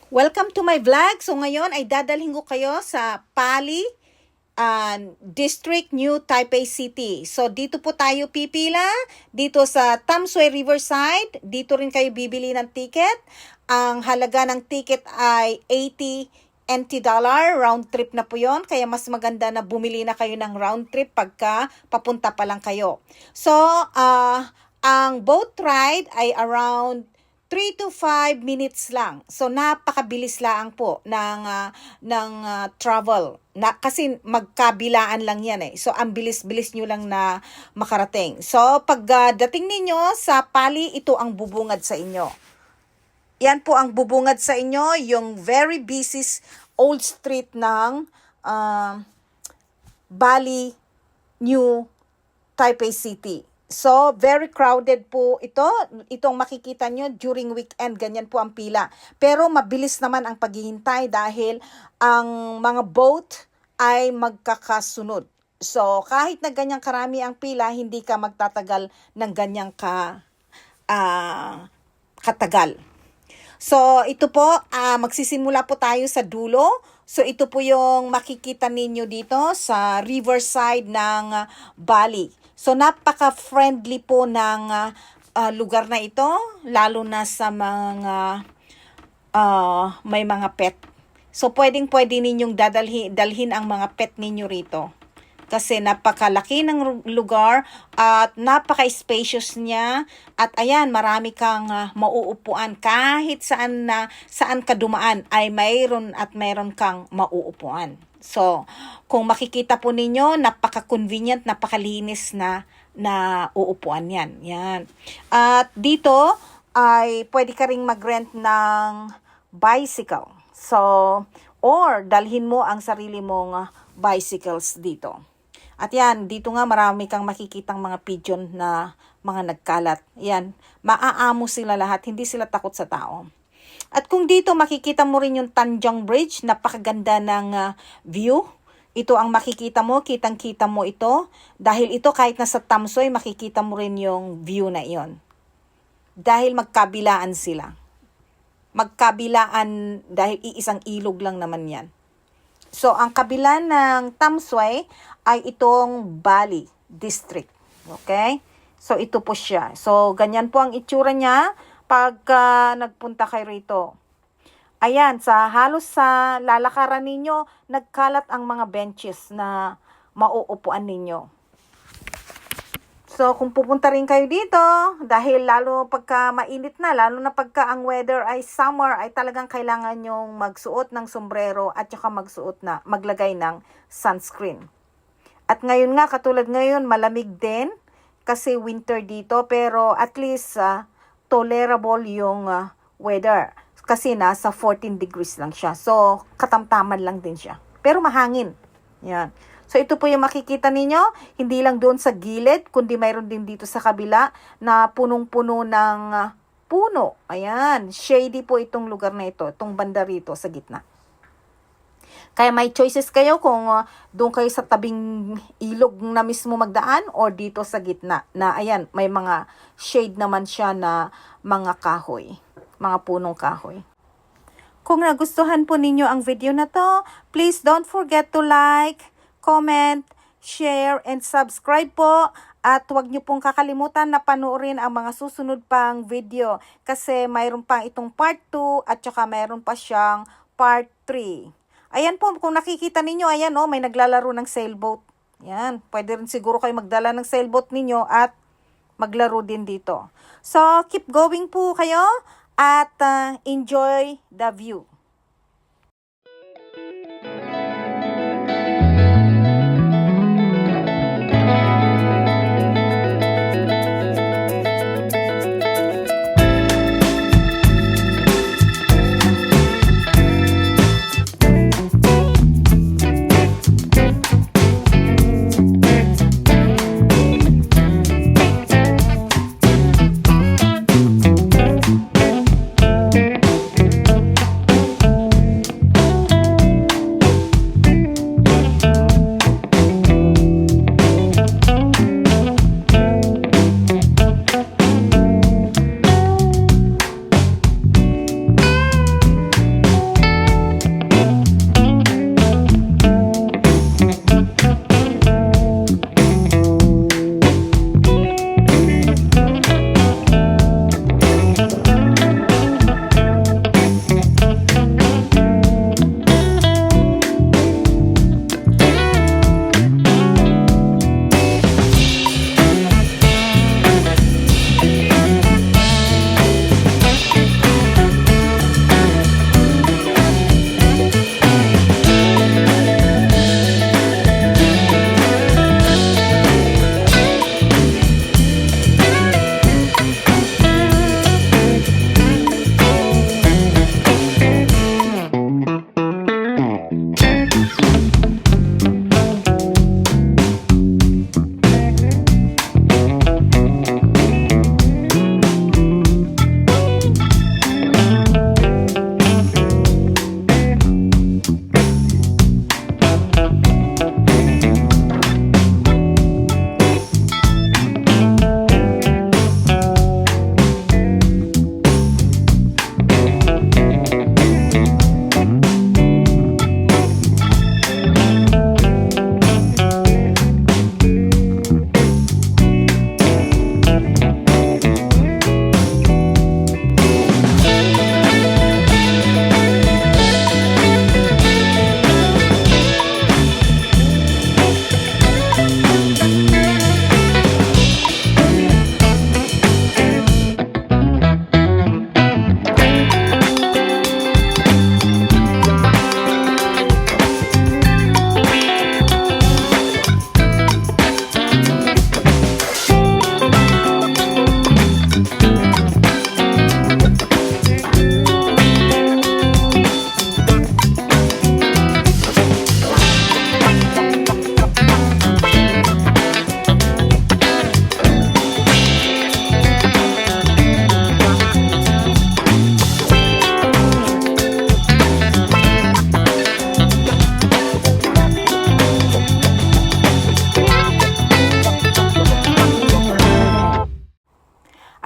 Welcome to my vlog. So ngayon ay dadalhin ko kayo sa Pali District, New Taipei City. So dito po tayo pipila, dito sa Tamsui Riverside. Dito rin kayo bibili ng ticket. Ang halaga ng ticket ay 80 NT dollar, round trip na po yon. Kaya mas maganda na bumili na kayo ng round trip pagka papunta pa lang kayo. So, ang boat ride ay around 3 to 5 minutes lang. So napakabilis lang po ng travel. Kasi magkabilaan lang yan eh. So ang bilis-bilis nyo lang na makarating. So pag dating ninyo sa Pali, ito ang bubungad sa inyo. Yan po ang bubungad sa inyo, yung very busy old street ng Bali, New Taipei City. So, very crowded po ito. Itong makikita nyo during weekend, ganyan po ang pila. Pero mabilis naman ang paghihintay dahil ang mga boat ay magkakasunod. So, kahit na ganyang karami ang pila, hindi ka magtatagal ng ganyang katagal. So, ito po, magsisimula po tayo sa dulo. So, ito po yung makikita ninyo dito sa riverside ng Bali. So, napaka-friendly po ng lugar na ito, lalo na sa mga may mga pet. So, pwedeng-pwede ninyong dalhin ang mga pet ninyo rito. Kasi napakalaki ng lugar at napaka-spacious niya. At ayan, marami kang mauupuan. Kahit saan ka dumaan ay mayroon kang mauupuan. So, kung makikita po ninyo, napaka-convenient, napakalinis na uupuan yan. Yan. At dito ay pwede ka ring mag-rent ng bicycle. So, or dalhin mo ang sarili mong bicycles dito. At yan, dito nga marami kang makikitang mga pigeon na mga nagkalat. Yan, maaamo sila lahat, hindi sila takot sa tao. At kung dito makikita mo rin yung Tanjong Bridge, napakaganda ng view. Ito ang makikita mo, kitang-kita mo ito. Dahil ito kahit nasa Tamsui, makikita mo rin yung view na iyon. Dahil magkabilaan sila. Magkabilaan dahil iisang ilog lang naman yan. So, ang kabila ng Tamsui ay itong Bali District. Okay? So, ito po siya. So, ganyan po ang itsura niya pagka nagpunta kayo rito. Ayan, halos sa lalakaran ninyo, nagkalat ang mga benches na mauupuan ninyo. So, kung pupunta rin kayo dito, dahil lalo pagka mainit na, lalo na pagka ang weather ay summer, ay talagang kailangan nyong magsuot ng sombrero at saka maglagay ng sunscreen. At ngayon nga, katulad ngayon, malamig din kasi winter dito, pero at least tolerable yung weather. Kasi nasa 14 degrees lang siya. So, katamtaman lang din siya. Pero mahangin. Yan. So, ito po yung makikita ninyo. Hindi lang doon sa gilid, kundi mayroon din dito sa kabila na punong-puno ng puno. Ayan. Shady po itong lugar na ito. Itong banda rito sa gitna. Kaya may choices kayo kung doon kayo sa tabing ilog na mismo magdaan or dito sa gitna. Na ayan, may mga shade naman siya na mga kahoy. Mga punong kahoy. Kung nagustuhan po ninyo ang video na to, please don't forget to like, comment, share, and subscribe po. At huwag nyo pong kakalimutan na panoorin ang mga susunod pang video. Kasi mayroon pang itong part 2 at saka mayroon pa siyang part 3. Ayan po, kung nakikita ninyo, ayan may naglalaro ng sailboat. Yan, pwede rin siguro kayo magdala ng sailboat ninyo at maglaro din dito. So, keep going po kayo at enjoy the view.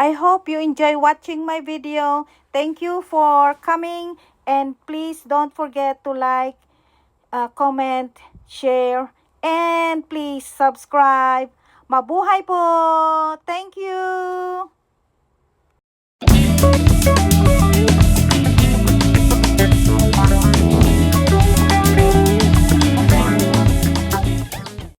I hope you enjoy watching my video. Thank you for coming, and please don't forget to like, comment, share, and please subscribe. Mabuhay po! Thank you!